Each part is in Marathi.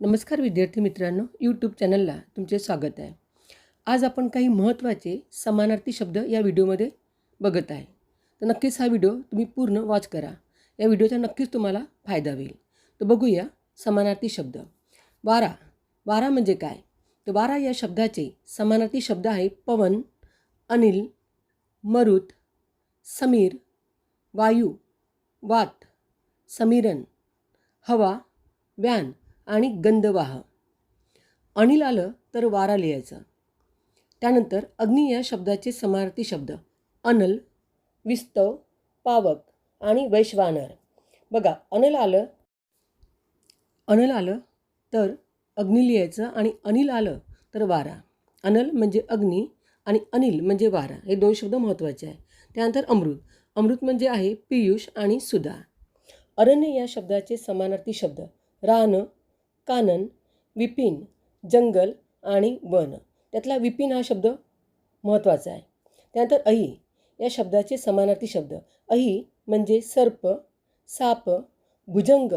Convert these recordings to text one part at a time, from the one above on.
नमस्कार विद्यार्थी मित्रांनो, यूट्यूब चॅनलला तुमचे स्वागत आहे. आज आपण काही महत्त्वाचे समानार्थी शब्द या व्हिडिओमध्ये बघत आहे. तर नक्कीच हा व्हिडिओ तुम्ही पूर्ण वॉच करा. या व्हिडिओचा नक्कीच तुम्हाला फायदा होईल. तर बघूया समानार्थी शब्द. वारा. वारा म्हणजे काय? तर वारा या शब्दाचे समानार्थी शब्द आहे पवन, अनिल, मरुत, समीर, वायू, वात, समीरण, हवा, व्यान आणि गंधवाह. अनिल आलं तर वारा लिहायचं. त्यानंतर अग्नी या शब्दाचे समानार्थी शब्द अनल, विस्तव, पावक आणि वैश्वानर. बघा, अनल आलं तर अग्नी लिहायचं आणि अनिल आलं तर वारा. अनल म्हणजे अग्नी आणि अनिल म्हणजे वारा, हे दोन शब्द महत्त्वाचे आहे. त्यानंतर अमृत. अमृत म्हणजे आहे पियुष आणि सुधा. अरण्य या शब्दाचे समानार्थी शब्द रान, कानन, विपिन, जंगल आणि वन. त्यातला विपिन हा शब्द महत्त्वाचा आहे. त्यानंतर अही या शब्दाचे समानार्थी शब्द अही म्हणजे सर्प, साप, भुजंग,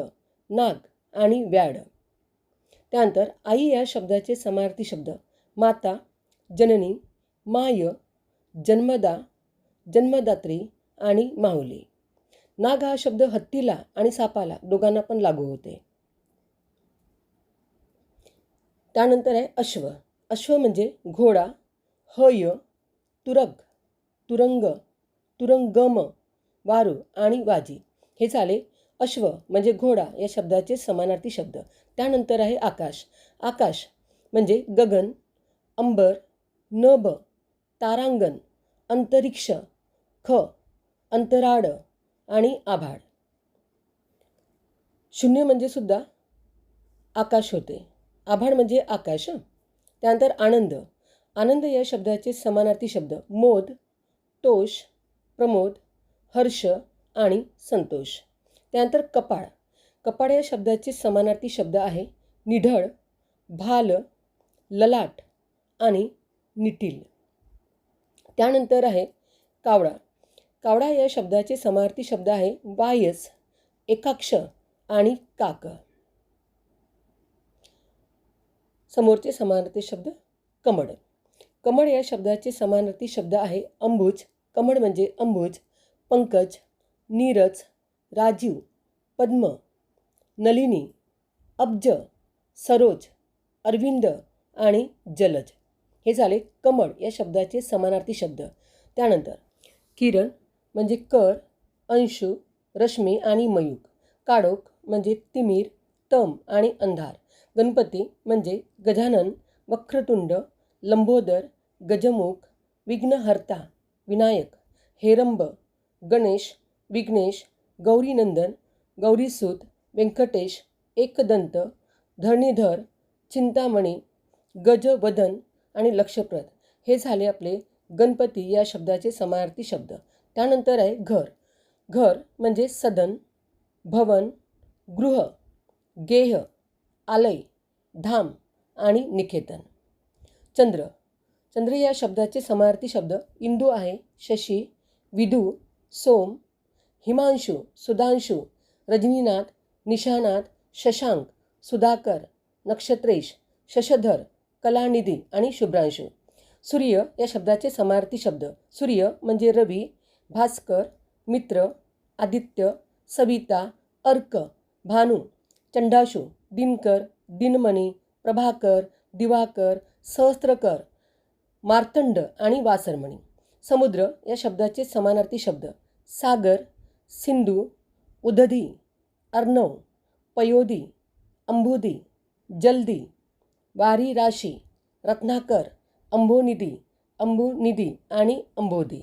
नाग आणि व्याड. त्यानंतर आई या शब्दाचे समानार्थी शब्द माता, जननी, माय, जन्मदा, जन्मदात्री आणि माहुली. नाग हा शब्द हत्तीला आणि सापाला दोघांना पण लागू होते. त्यानंतर आहे अश्व. अश्व म्हणजे घोडा, हय, तुरग, तुरंग, तुरंगम, वारू आणि वाजी. हे झाले अश्व म्हणजे घोडा या शब्दाचे समानार्थी शब्द. त्यानंतर आहे आकाश. आकाश म्हणजे गगन, अंबर, नभ, तारांगण, अंतरिक्ष, ख, अंतराळ आणि आभाळ. शून्य म्हणजे सुद्धा आकाश होते. आभाळ म्हणजे आकाश. त्यानंतर आनंद. आनंद या शब्दाचे समानार्थी शब्द मोद, तोष, प्रमोद, हर्ष आणि संतोष. त्यानंतर कपाळ. कपाळ या शब्दाचे समानार्थी शब्द आहे निढळ, भाल, ललाट आणि निटील. त्यानंतर आहे कावळा. कावळा या शब्दाचे समानार्थी शब्द आहे वायस, एकाक्ष आणि काक. समोरचे समानार्थी शब्द कमळ. कमळ या शब्दाचे समानार्थी शब्द आहे अंबुज. कमळ म्हणजे अंबुज, पंकज, नीरज, राजीव, पद्म, नलिनी, अब्ज, सरोज, अरविंद आणि जलज. हे झाले कमळ या शब्दाचे समानार्थी शब्द. त्यानंतर किरण म्हणजे कर, अंशु, रश्मी आणि मयूक. काळोख म्हणजे तिमीर, तम आणि अंधार. गणपती म्हणजे गजानन, वक्रतुंड, लंबोदर, गजमुख, विघ्नहर्ता, विनायक, हेरंब, गणेश, विघ्नेश, गौरीनंदन, गौरीसूत, व्यंकटेश, एकदंत, धरणीधर, चिंतामणी, गजवदन आणि लक्षप्रद. हे झाले आपले गणपती या शब्दाचे समानार्थी शब्द. त्यानंतर आहे घर. घर म्हणजे सदन, भवन, गृह, गेह, आलय, धाम आणि निकेतन. चंद्र. चंद्र या शब्दाचे समानार्थी शब्द इंदू आहे, शशी, विधू, सोम, हिमांशू, सुधांशू, रजनीनाथ, निशानाथ, शशांक, सुधाकर, नक्षत्रेश, शशधर, कलानिधी आणि शुभ्रांशू. सूर्य या शब्दाचे समानार्थी शब्द सूर्य म्हणजे रवी, भास्कर, मित्र, आदित्य, सविता, अर्क, भानू, चंडाशू, दिनकर, दिनमणी, प्रभाकर, दिवाकर, सहस्त्रकर, मार्तंड आणि वासरमणी. समुद्र या शब्दाचे समानार्थी शब्द सागर, सिंधू, उदधी, अर्णव, पयोधी, अंबुधी, जलदी, वारी राशी, रत्नाकर, अंबुनिधी आणि अंबोधी.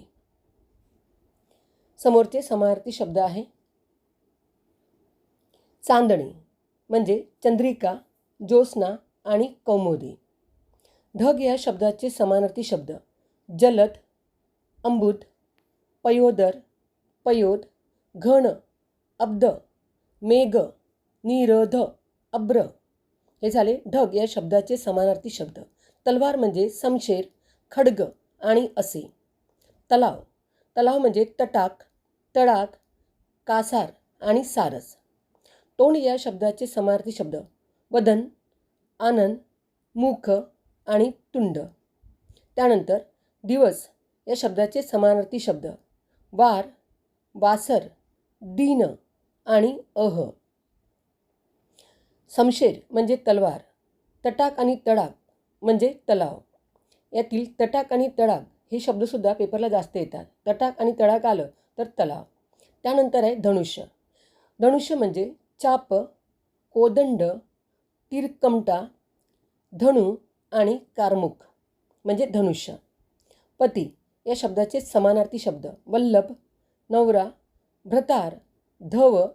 समोरचे समानार्थी शब्द आहे चांदणी म्हणजे चंद्रिका, ज्योत्स्ना आणि कौमुदी. ढग या शब्दाचे समानार्थी शब्द जलद, अंबुद, पयोदर, पयोद, घन, अब्द, मेघ, नीरध, अब्र. हे झाले ढग या शब्दाचे समानार्थी शब्द. तलवार म्हणजे समशेर, खड्ग आणि असे. तलाव. तलाव म्हणजे तटाक, तडाक, कासार आणि सारस. तोंड या शब्दाचे समानार्थी शब्द वदन, आनन, मुख आणि तुंड. त्यानंतर दिवस या शब्दाचे समानार्थी शब्द वार, वासर, दिन आणि अह. समशेर म्हणजे तलवार, तटाक आणि तडाक म्हणजे तलाव. यातील तटाक आणि तडाक हे शब्दसुद्धा पेपरला जास्त येतात. तटाक आणि तडाक आलं तर तलाव. त्यानंतर आहे धनुष्य. धनुष्य म्हणजे चाप, कोदंड, तीरकमटा, धनु आणि कारमुख म्हणजे धनुष्य. पती या शब्दाचे समानार्थी शब्द वल्लभ, नवरा, भ्रतार, धव,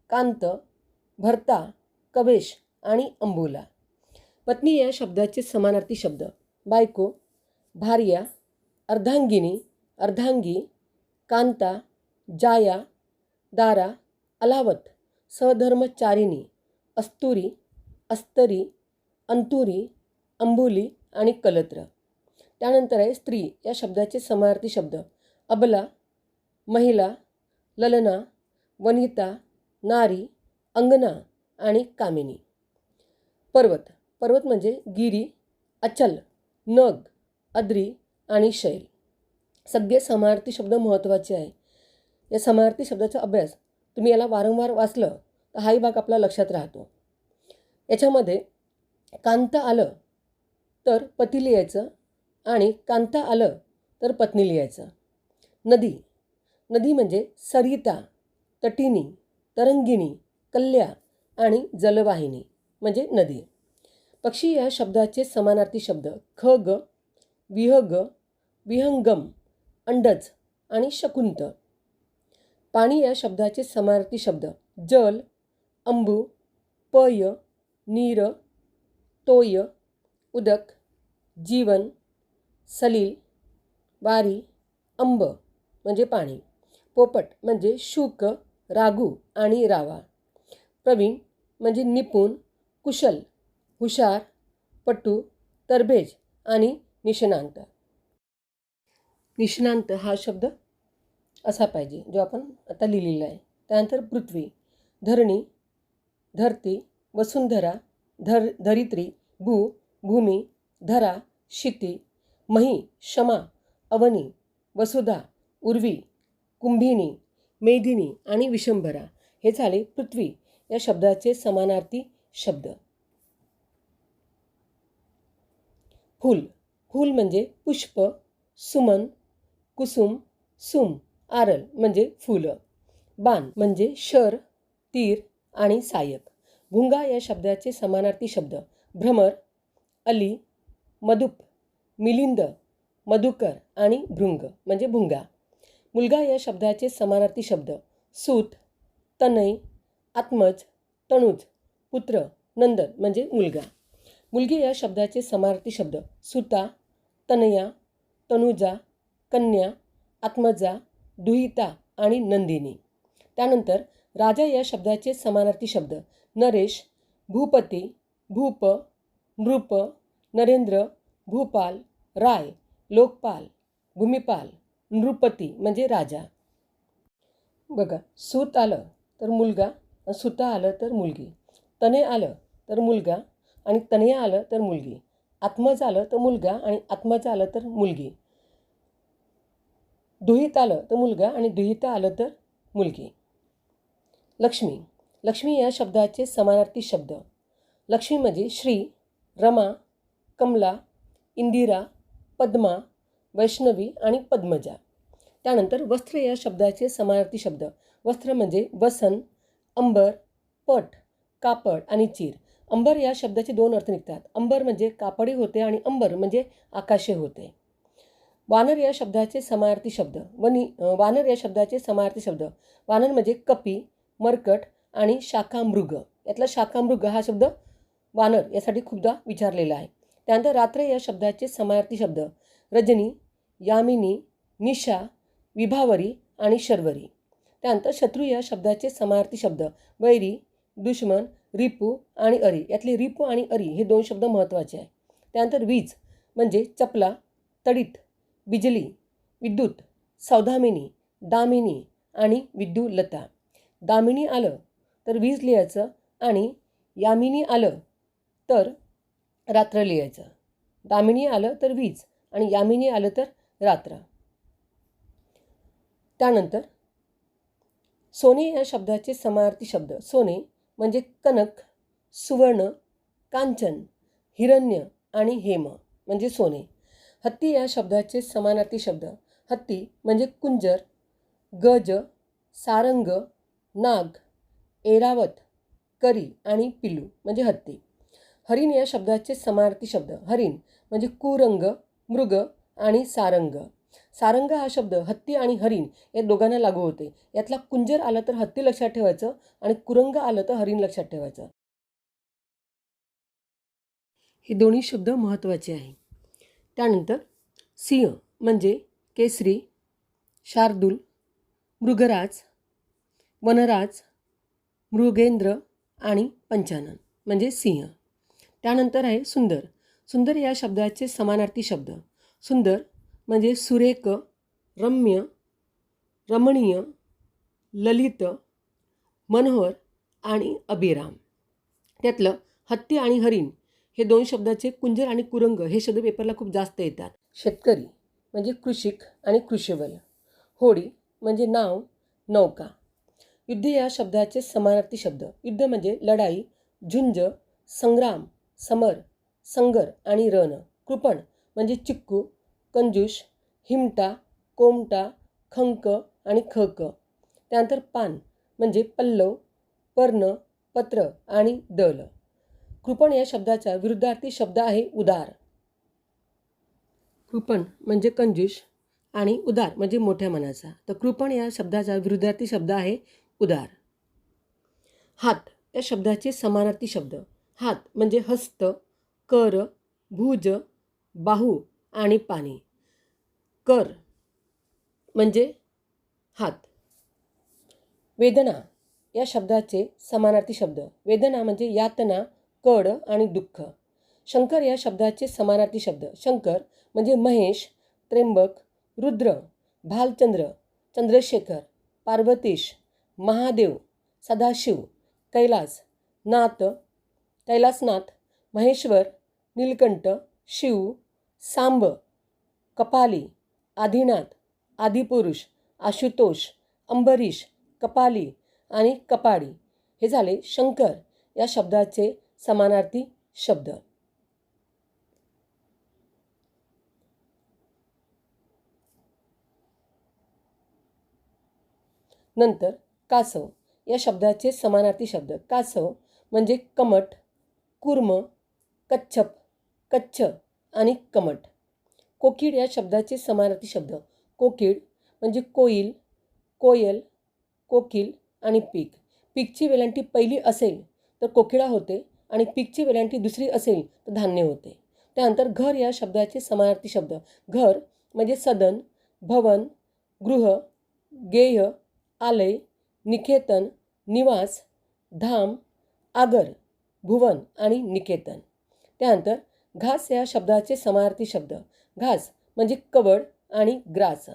कांत, भरता, कवेश आणि अंबुला. पत्नी या शब्दाचे समानार्थी शब्द बायको, भार्या, अर्धांगिनी, अर्धांगी, कांता, जाया, दारा, अलावत, सधर्मचारिणी, अस्तुरी, अस्तरी, अंतुरी, अंबुली आणि कलत्र. त्यानंतर आहे स्त्री या शब्दाचे समानार्थी शब्द अबला, महिला, ललना, वनिता, नारी, अंगना आणि कामिनी. पर्वत. पर्वत म्हणजे गिरी, अचल, नग, अद्री आणि शैल. सगळे समानार्थी शब्द महत्त्वाचे आहे. या समानार्थी शब्दाचा अभ्यास तुम्ही याला वारंवार वाचलं तर हाही भाग आपला लक्षात राहतो. याच्यामध्ये कांत आलं तर पती लिहायचं आणि कांता आलं तर पत्नी लिहायचं. नदी. नदी म्हणजे सरिता, तटिनी, तरंगिणी, कल्या आणि जलवाहिनी म्हणजे नदी. पक्षी या शब्दाचे समानार्थी शब्द खग, विहग, विहंगम, अंडज आणि शकुंत. पाणी या शब्दाचे समानार्थी शब्द जल, अंबू, पय, नीर, तोय, उदक, जीवन, सलील, वारी, अंब म्हणजे पाणी. पोपट म्हणजे शुक, रागू आणि रावा. प्रवीण म्हणजे निपुण, कुशल, हुशार, पटू, तरबेज आणि निष्णांत. निष्णांत हा शब्द असा पाहिजे जो आपण आता लिहिलेला आहे. त्यानंतर पृथ्वी, धरणी, धरती, वसुंधरा, धरित्री, भूमी, धरा, क्षिती, मही, क्षमा, अवनी, वसुधा, उर्वी, कुंभिनी, मेदिनी आणि विशंभरा. हे झाले पृथ्वी या शब्दाचे समानार्थी शब्द. फूल. फूल म्हणजे पुष्प, सुमन, कुसुम, सुम, आरल म्हणजे फुलं. बाण म्हणजे शर, तीर आणि सायक. भुंगा या शब्दाचे समानार्थी शब्द भ्रमर, अली, मधुप, मिलिंद, मधुकर आणि भृंग म्हणजे भुंगा. मुलगा या शब्दाचे समानार्थी शब्द सूत, तनय, आत्मज, तणुज, पुत्र, नंदन म्हणजे मुलगा. मुलगी या शब्दाचे समानार्थी शब्द सुता, तनया, तनुजा, कन्या, आत्मजा, दुहिता आणि नंदिनी. त्यानंतर राजा या शब्दाचे समानार्थी शब्द नरेश, भूपती, भूप, नृप, नरेंद्र, भूपाल, राय, लोकपाल, भूमिपाल, नृपती म्हणजे राजा. बघा, सूत आलं तर मुलगा, सुता आलं तर मुलगी, तने आलं तर मुलगा आणि तनया आलं तर मुलगी, आत्मज आलं तर मुलगा आणि आत्मज आलं तर मुलगी, दुहित आलं तर मुलगा आणि दुहिता आलं तर मुलगी. लक्ष्मी. लक्ष्मी या शब्दाचे समानार्थी शब्द लक्ष्मी म्हणजे श्री, रमा, कमला, इंदिरा, पद्मा, वैष्णवी आणि पद्मजा. त्यानंतर वस्त्र या शब्दाचे समानार्थी शब्द वस्त्र म्हणजे वसन, अंबर, पट, कापड आणि चीर. अंबर या शब्दाचे दोन अर्थ निघतात. अंबर म्हणजे कापडी होते आणि अंबर म्हणजे आकाशे होते. वानर या शब्दाचे समानार्थी शब्द वानर या शब्दाचे समानार्थी शब्द वानर म्हणजे कपी, मरकट आणि शाखामृग. यातला शाखामृग हा शब्द वानर यासाठी खूपदा विचारलेला आहे. त्यानंतर रात्र या शब्दाचे समानार्थी शब्द रजनी, यामिनी, निशा, विभावरी आणि शर्वरी. त्यानंतर शत्रू या शब्दाचे समानार्थी शब्द वैरी, दुश्मन, रिपू आणि अरी. यातले रिपू आणि अरी हे दोन शब्द महत्त्वाचे आहे. त्यानंतर वीज म्हणजे चपला, तडीत, बिजली, विद्युत, सौदामिनी, दामिनी आणि विद्युलता. दामिनी आलं तर वीज लिहायचं आणि यामिनी आलं तर रात्र लिहायचं. दामिनी आलं तर वीज आणि यामिनी आलं तर रात्र. त्यानंतर सोने या शब्दाचे समानार्थी शब्द. सोने म्हणजे कनक, सुवर्ण, कांचन, हिरण्य आणि हेम म्हणजे सोने. हत्ती या शब्दाचे समानार्थी शब्द. हत्ती म्हणजे कुंजर, गज, सारंग, नाग, ऐरावत, करी आणि पिल्लू म्हणजे हत्ती. हरिण या शब्दाचे समानार्थी शब्द. हरिण म्हणजे कुरंग, मृग आणि सारंग. सारंग हा शब्द हत्ती आणि हरिण या दोघांना लागू होते. यातला कुंजर आलं तर हत्ती लक्षात ठेवायचं आणि कुरंग आलं तर हरिण लक्षात ठेवायचं. हे दोन्ही शब्द महत्त्वाचे आहे. त्यानंतर सिंह म्हणजे केसरी, शार्दूल, मृगराज, वनराज, मृगेंद्र आणि पंचानन म्हणजे सिंह. त्यानंतर आहे सुंदर. सुंदर या शब्दाचे समानार्थी शब्द. सुंदर म्हणजे सुरेख, रम्य, रमणीय, ललित, मनोहर आणि अभिराम. त्यातलं हत्ती आणि हरिण हे दोन शब्दाचे कुंजर आणि कुरंग हे शब्द पेपरला खूप जास्त येतात. शेतकरी म्हणजे कृषिक आणि कृषिवल. होडी म्हणजे नाव, नौका. युद्ध या शब्दाचे समानार्थी शब्द. युद्ध म्हणजे लढाई, झुंज, संग्राम, समर, संगर आणि रण. कृपण म्हणजे चिक्कू, कंजूष, हिमटा, कोमटा, खंक आणि खक. त्यानंतर पान म्हणजे पल्लव, पर्ण, पत्र आणि दल. कृपण या शब्दाचा विरुद्धार्थी शब्द आहे उदार. कृपण म्हणजे कंजूष आणि उदार म्हणजे मोठ्या मनाचा. तर कृपण या शब्दाचा विरुद्धार्थी शब्द आहे उदार. हात या शब्दाचे समानार्थी शब्द. हात म्हणजे हस्त, कर, भुज, बाहू आणि पाणी. कर म्हणजे हात. वेदना या शब्दाचे समानार्थी शब्द. वेदना म्हणजे यातना, कड आणि दुःख. शंकर या शब्दाचे समानार्थी शब्द. शंकर म्हणजे महेश, त्र्यंबक, रुद्र, भालचंद्र, चंद्रशेखर, पार्वतीश, महादेव, सदाशिव, कैलास, नाथ, कैलासनाथ, महेश्वर, नीलकंठ, शिव, सांब, कपाली, आदिनाथ, आदिपुरुष, आशुतोष, अंबरीश, कपाली आणि कपाडी हे झाले शंकर या शब्दाचे समानार्थी शब्द. नंतर कासव या शब्दाचे समानार्थी शब्द. कासव म्हणजे कमठ, कुर्म, कच्छप, कच्छ आणि कमठ. कोकिळ या शब्दाचे समानार्थी शब्द. कोकिळ म्हणजे कोईल, कोयल, कोकिल आणि पीक. पीकची वेलांटी पहिली असेल तर कोकिळा होते आणि पीकची वेलांटी दुसरी असेल तर धान्य होते. त्यानंतर घर या शब्दाचे समानार्थी शब्द. घर म्हणजे सदन, भवन, गृह, गेय, आलय, निकेतन, निवास, धाम, आगर, भुवन आणि निकेतन. त्यानंतर घास या शब्दाचे समानार्थी शब्द. घास म्हणजे कवड आणि ग्रास.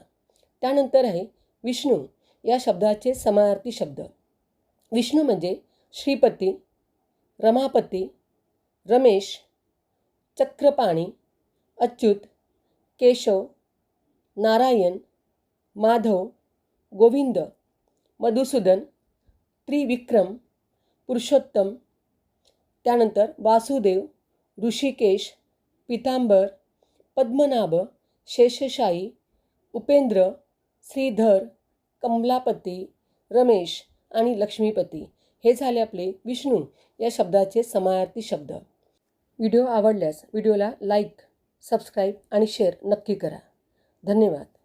त्यानंतर आहे विष्णू या शब्दाचे समानार्थी शब्द. विष्णू म्हणजे श्रीपती, रमापती, रमेश, चक्रपाणी, अच्युत, केशव, नारायण, माधव, गोविंद, मधुसूदन, त्रिविक्रम, पुरुषोत्तम. त्यानंतर वासुदेव, ऋषिकेश, पितांबर, पद्मनाभ, शेषशाही, उपेंद्र, श्रीधर, कमलापती, रमेश आणि लक्ष्मीपती हे झाले आपले विष्णू या शब्दाचे समानार्थी शब्द. व्हिडिओ आवडल्यास व्हिडिओला लाईक, सबस्क्राईब आणि शेअर नक्की करा. धन्यवाद.